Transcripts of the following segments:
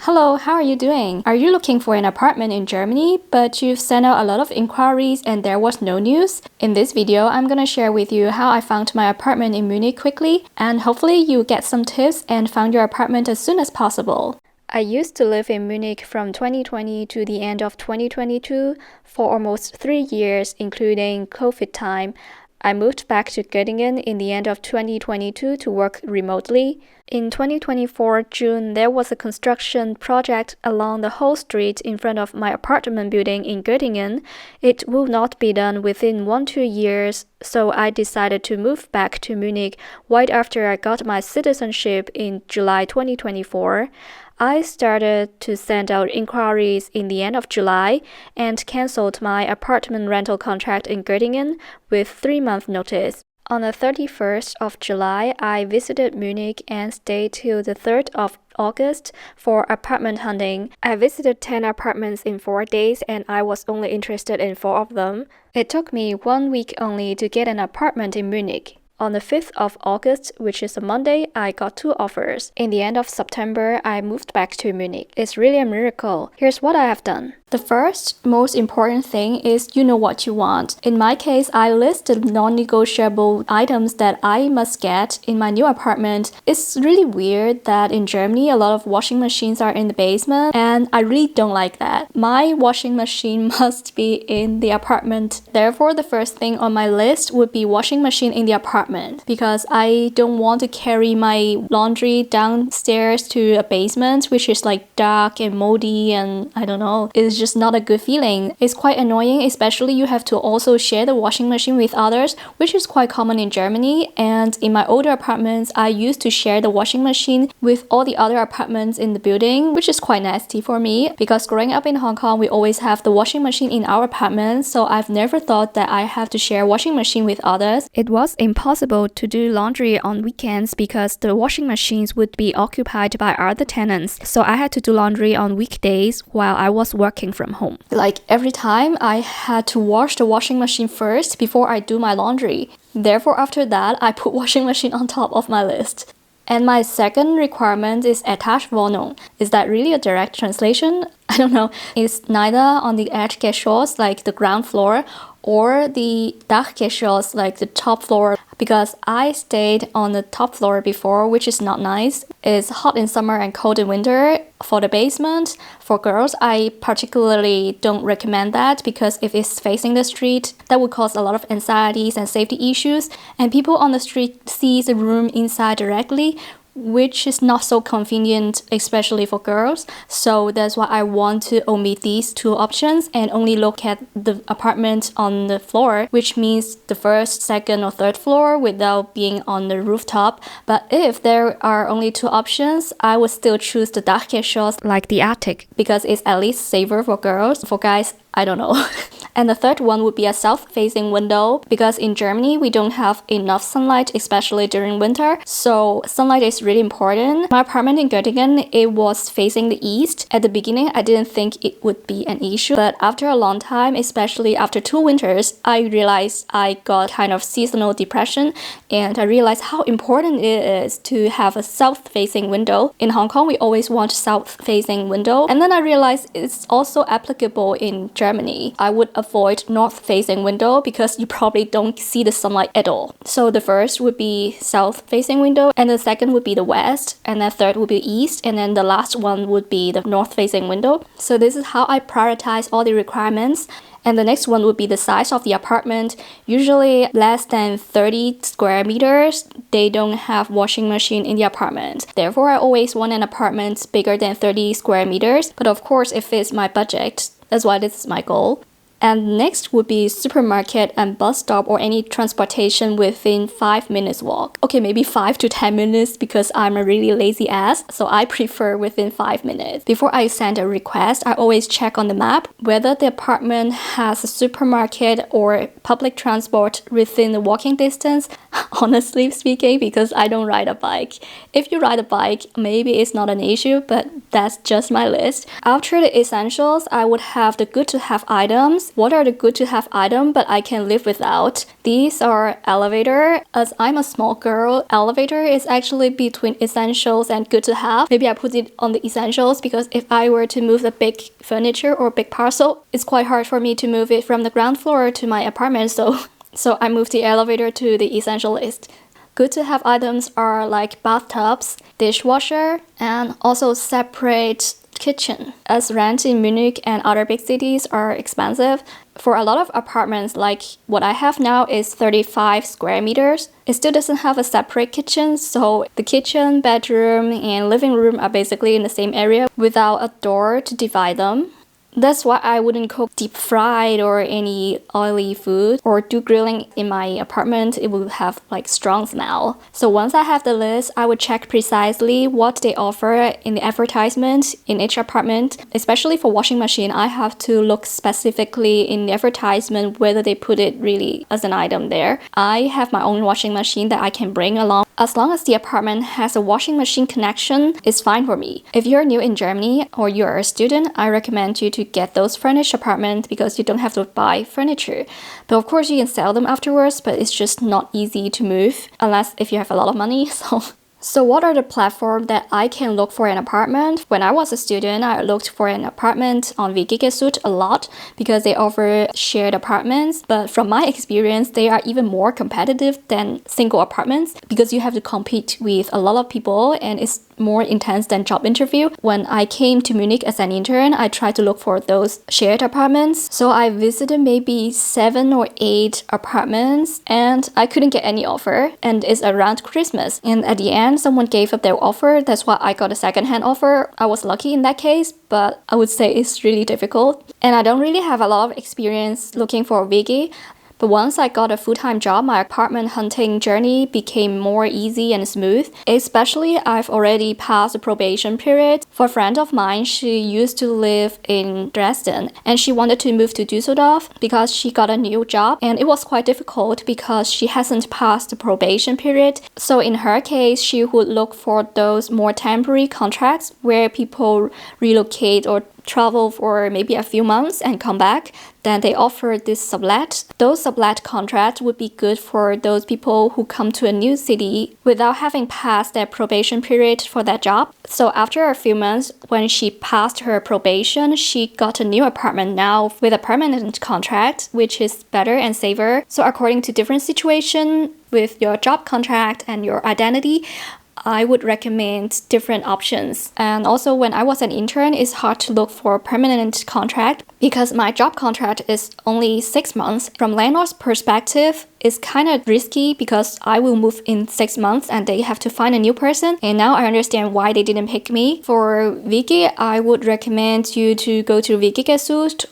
Hello, how are you doing? Are you looking for an apartment in Germany, but you've sent out a lot of inquiries and there was no news? In this video, I'm gonna share with you how I found my apartment in Munich quickly, and hopefully you get some tips and found your apartment as soon as possible. I used to live in Munich from 2020 to the end of 2022 for almost 3 years, including COVID time. I moved back to Göttingen in the end of 2022 to work remotely. In 2024 June, there was a construction project along the whole street in front of my apartment building in Göttingen. It will not be done within 1-2 years, so I decided to move back to Munich right after I got my citizenship in July 2024. I started to send out inquiries in the end of July and cancelled my apartment rental contract in Göttingen with 3-month notice. On the 31st of July, I visited Munich and stayed till the 3rd of August for apartment hunting. I visited 10 apartments in 4 days and I was only interested in 4 of them. It took me 1 week only to get an apartment in Munich. On the 5th of August, which is a Monday, I got 2 offers. In the end of September, I moved back to Munich. It's really a miracle. Here's what I have done. The first, most important thing is you know what you want. In my case, I listed non-negotiable items that I must get in my new apartment. It's really weird that in Germany, a lot of washing machines are in the basement, and I really don't like that. My washing machine must be in the apartment. Therefore, the first thing on my list would be washing machine in the apartment, because I don't want to carry my laundry downstairs to a basement, which is like dark and moldy and I don't know. It's just not a good feeling. It's quite annoying, especially you have to also share the washing machine with others, which is quite common in Germany. And in my older apartments, I used to share the washing machine with all the other apartments in the building, which is quite nasty for me because growing up in Hong Kong, we always have the washing machine in our apartment, so I've never thought that I have to share washing machine with others. It was impossible to do laundry on weekends because the washing machines would be occupied by other tenants, so I had to do laundry on weekdays while I was working from home. Like every time I had to wash the washing machine first before I do my laundry. Therefore, after that, I put washing machine on top of my list. And my second requirement is Etagewohnung. Is that really a direct translation? I don't know. It's neither on the Erdgeschoss, like the ground floor, or the Dachgeschoss, like the top floor, because I stayed on the top floor before, which is not nice. It's hot in summer and cold in winter. For the basement, for girls, I particularly don't recommend that because if it's facing the street, that would cause a lot of anxieties and safety issues, and people on the street see the room inside directly, which is not so convenient, especially for girls. So that's why I want to omit these 2 options and only look at the apartment on the floor, which means the 1st, 2nd, or 3rd floor without being on the rooftop. But if there are only 2 options, I would still choose the Dachgeschoss, like the attic, because it's at least safer for girls. For guys, I don't know. And the third one would be a south-facing window, because in Germany, we don't have enough sunlight, especially during winter. So sunlight is really important. My apartment in Göttingen, it was facing the east. At the beginning, I didn't think it would be an issue, but after a long time, especially after 2 winters, I realized I got kind of seasonal depression, and I realized how important it is to have a south-facing window. In Hong Kong, we always want south-facing window, and then I realized it's also applicable in Germany. I would avoid north-facing window because you probably don't see the sunlight at all. So the first would be south-facing window, and the second would be the west, and the third would be east, and then the last one would be the north-facing window. So this is how I prioritize all the requirements. And the next one would be the size of the apartment. Usually less than 30 square meters. They don't have washing machine in the apartment. Therefore, I always want an apartment bigger than 30 square meters. But of course, it fits my budget. That's why this is my goal. And next would be supermarket and bus stop or any transportation within 5 minutes walk. Okay, maybe 5 to 10 minutes because I'm a really lazy ass, so I prefer within 5 minutes. Before I send a request, I always check on the map whether the apartment has a supermarket or public transport within the walking distance. honestly speaking, because I don't ride a bike. If you ride a bike, maybe it's not an issue, but that's just my list. After the essentials, I would have the good to have items. What are the good to have items but I can live without? These are elevator. As I'm a small girl, elevator is actually between essentials and good to have. Maybe I put it on the essentials because if I were to move the big furniture or big parcel, it's quite hard for me to move it from the ground floor to my apartment, so I moved the elevator to the essential list. Good to have items are like bathtubs, dishwasher, and also separate kitchen. As rent in Munich and other big cities are expensive, for a lot of apartments like what I have now is 35 square meters. It still doesn't have a separate kitchen, so the kitchen, bedroom, and living room are basically in the same area without a door to divide them. That's why I wouldn't cook deep fried or any oily food or do grilling in my apartment. It will have like strong smell. So once I have the list, I would check precisely what they offer in the advertisement in each apartment. Especially for washing machine, I have to look specifically in the advertisement whether they put it really as an item there. I have my own washing machine that I can bring along. As long as the apartment has a washing machine connection, it's fine for me. If you're new in Germany or you're a student, I recommend you to get those furnished apartments because you don't have to buy furniture. But of course you can sell them afterwards, but it's just not easy to move unless if you have a lot of money. So what are the platforms that I can look for an apartment? When I was a student, I looked for an apartment on Warmmiete a lot because they offer shared apartments. But from my experience, they are even more competitive than single apartments because you have to compete with a lot of people and it's more intense than job interview. When I came to Munich as an intern, I tried to look for those shared apartments. So I visited maybe 7 or 8 apartments and I couldn't get any offer. And it's around Christmas. And at the end, someone gave up their offer. That's why I got a second-hand offer. I was lucky in that case, but I would say it's really difficult. And I don't really have a lot of experience looking for a Wiggy. But once I got a full-time job, my apartment hunting journey became more easy and smooth. Especially, I've already passed the probation period. For a friend of mine, she used to live in Dresden and she wanted to move to Düsseldorf because she got a new job and it was quite difficult because she hasn't passed the probation period. So in her case, she would look for those more temporary contracts where people relocate or travel for maybe a few months and come back. Then they offer this sublet. Those sublet contracts would be good for those people who come to a new city without having passed their probation period for that job. So after a few months, when she passed her probation, she got a new apartment now with a permanent contract, which is better and safer. So according to different situation with your job contract and your identity, I would recommend different options. And also when I was an intern, it's hard to look for a permanent contract because my job contract is only 6 months. From landlord's perspective, it's kind of risky because I will move in 6 months and they have to find a new person. And now I understand why they didn't pick me. For Wiki, I would recommend you to go to Wiki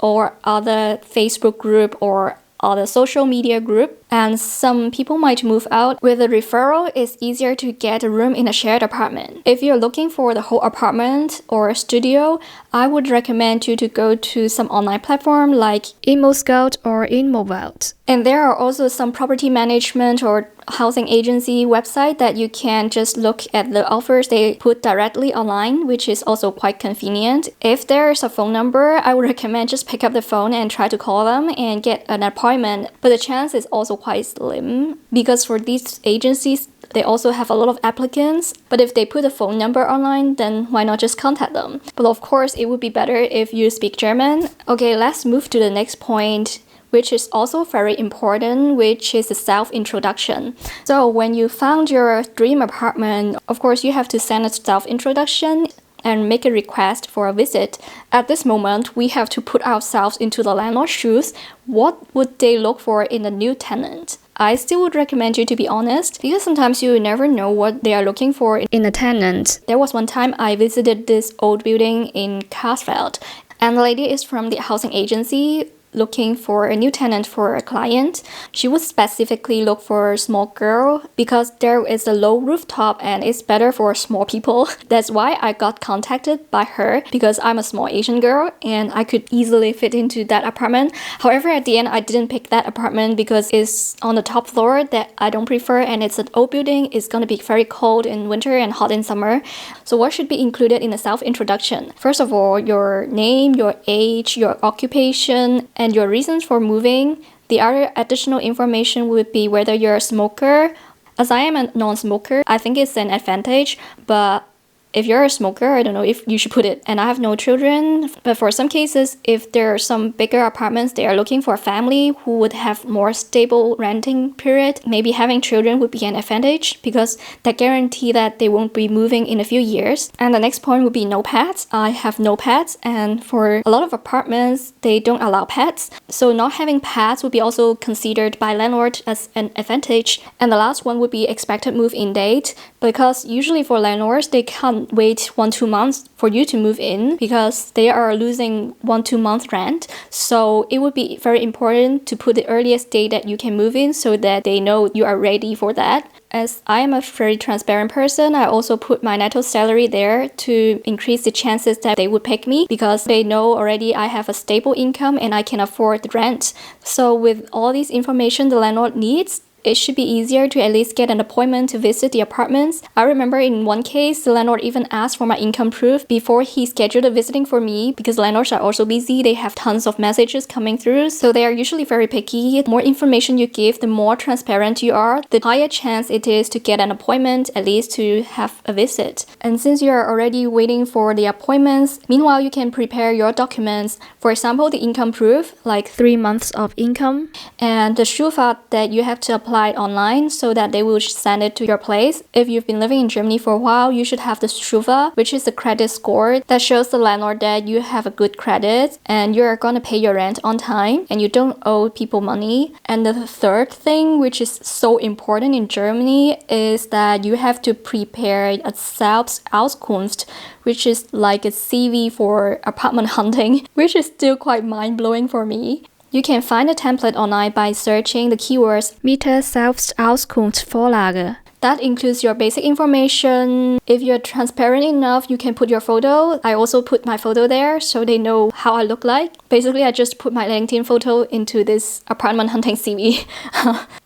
or other Facebook group or other social media group. And some people might move out. With a referral, it's easier to get a room in a shared apartment. If you're looking for the whole apartment or a studio, I would recommend you to go to some online platform like ImmoScout or InMobilt. And there are also some property management or housing agency website that you can just look at the offers they put directly online, which is also quite convenient. If there's a phone number, I would recommend just pick up the phone and try to call them and get an appointment. But the chance is also quite slim because for these agencies, they also have a lot of applicants. But if they put a phone number online, then why not just contact them? But of course, it would be better if you speak German. Okay, let's move to the next point, which is also very important, which is the self-introduction. So when you found your dream apartment, of course, you have to send a self-introduction and make a request for a visit. At this moment, we have to put ourselves into the landlord's shoes. What would they look for in a new tenant? I still would recommend you to be honest because sometimes you never know what they are looking for in a tenant. There was one time I visited this old building in Karsfeld and the lady is from the housing agency. looking for a new tenant for a client, she would specifically look for a small girl because there is a low rooftop and it's better for small people. That's why I got contacted by her, because I'm a small Asian girl and I could easily fit into that apartment. However, at the end, I didn't pick that apartment because it's on the top floor that I don't prefer, and it's an old building. It's going to be very cold in winter and hot in summer. So what should be included in a self-introduction? First of all, your name, your age, your occupation, and your reasons for moving. The other additional information would be whether you're a smoker. As I am a non-smoker, I think it's an advantage, but if you're a smoker, I don't know if you should put it. And I have no children, but for some cases, if there are some bigger apartments, they are looking for a family who would have more stable renting period. Maybe having children would be an advantage because that guarantee that they won't be moving in a few years. And the next point would be no pets. I have no pets, and for a lot of apartments, they don't allow pets. So not having pets would be also considered by landlord as an advantage. And the last one would be expected move-in date, because usually for landlords, they can't wait 1-2 months for you to move in because they are losing 1-2 month rent. So it would be very important to put the earliest date that you can move in so that they know you are ready for that. As I am a very transparent person, I also put my netto salary there to increase the chances that they would pick me because they know already I have a stable income and I can afford the rent. So with all this information the landlord needs, it should be easier to at least get an appointment to visit the apartments. I remember in one case, the landlord even asked for my income proof before he scheduled a visiting for me because landlords are also busy. They have tons of messages coming through, so they are usually very picky. The more information you give, the more transparent you are, the higher chance it is to get an appointment, at least to have a visit. And since you are already waiting for the appointments, meanwhile, you can prepare your documents. For example, the income proof, like 3 months of income, and the Schufa that you have to apply online so that they will send it to your place. If you've been living in Germany for a while, you should have the Schufa, which is the credit score that shows the landlord that you have a good credit and you're gonna pay your rent on time and you don't owe people money. And the third thing, which is so important in Germany, is that you have to prepare a Selbstauskunft, which is like a CV for apartment hunting, which is still quite mind-blowing for me. You can find a template online by searching the keywords Miete Selbstauskunft Vorlage. That includes your basic information. If you're transparent enough, you can put your photo. I also put my photo there so they know how I look like. Basically, I just put my LinkedIn photo into this apartment hunting CV.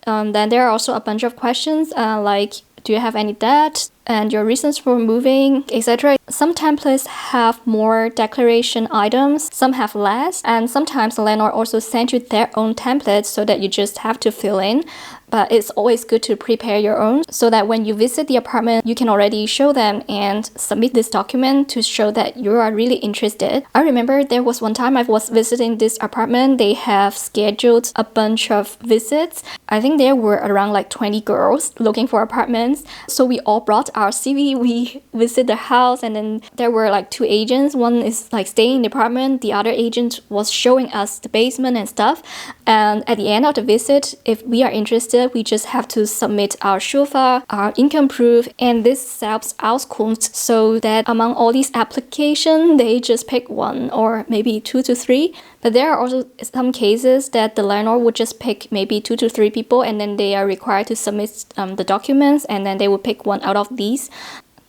Then there are also a bunch of questions like, do you have any debt? And your reasons for moving, etc. Some templates have more declaration items, some have less, and sometimes the landlord also sends you their own templates so that you just have to fill in. But it's always good to prepare your own so that when you visit the apartment, you can already show them and submit this document to show that you are really interested. I remember there was one time I was visiting this apartment. They have scheduled a bunch of visits. I think there were around like 20 girls looking for apartments. So we all brought our CV, we visited the house, and then there were like 2 agents. One is like staying in the apartment. The other agent was showing us the basement and stuff. And at the end of the visit, if we are interested, we just have to submit our Schufa, our income proof, and this Selbstauskunft so that among all these applications, they just pick 1 or maybe 2 to 3. But there are also some cases that the landlord would just pick maybe 2 to 3 people and then they are required to submit the documents and then they will pick 1 out of these.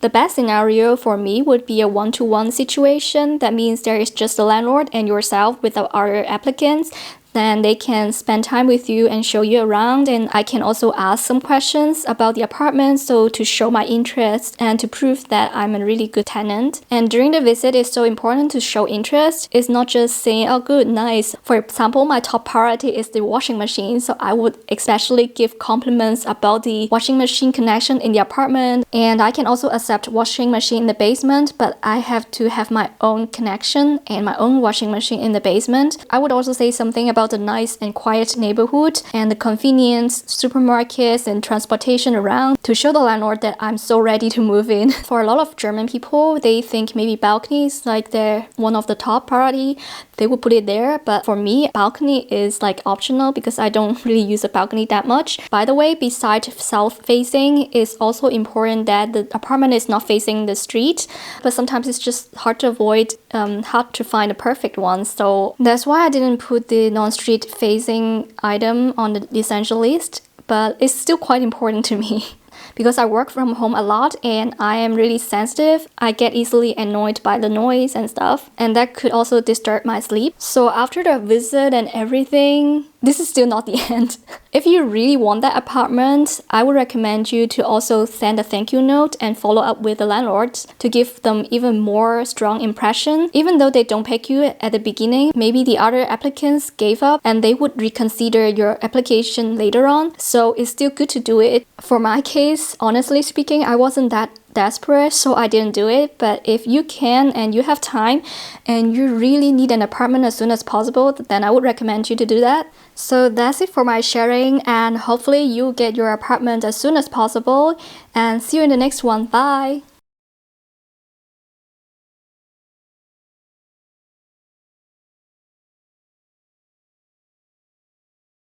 The best scenario for me would be a 1-to-1 situation. That means there is just the landlord and yourself without other applicants. Then they can spend time with you and show you around, and I can also ask some questions about the apartment so to show my interest and to prove that I'm a really good tenant. And during the visit, it's so important to show interest. It's not just saying, oh good, nice. For example, my top priority is the washing machine, so I would especially give compliments about the washing machine connection in the apartment. And I can also accept washing machine in the basement, but I have to have my own connection and my own washing machine in the basement. I would also say something about the nice and quiet neighborhood and the convenience, supermarkets and transportation around to show the landlord that I'm so ready to move in. For a lot of German people, they think maybe balconies like they're one of the top priority. They would put it there, but for me, balcony is like optional because I don't really use a balcony that much. By the way, besides south-facing, it's also important that the apartment is not facing the street, but sometimes it's just hard to avoid, hard to find a perfect one. So that's why I didn't put the non non-street facing item on the essential list, but it's still quite important to me. Because I work from home a lot and I am really sensitive, I get easily annoyed by the noise and stuff, and that could also disturb my sleep. So after the visit and everything, this is still not the end. If you really want that apartment, I would recommend you to also send a thank you note and follow up with the landlords to give them even more strong impression. Even though they don't pick you at the beginning, maybe the other applicants gave up and they would reconsider your application later on. So it's still good to do it. For my case, honestly speaking, I wasn't that desperate, so I didn't do it. But if you can and you have time and you really need an apartment as soon as possible, then I would recommend you to do that. So that's it for my sharing, and hopefully you get your apartment as soon as possible, and see you in the next one. Bye!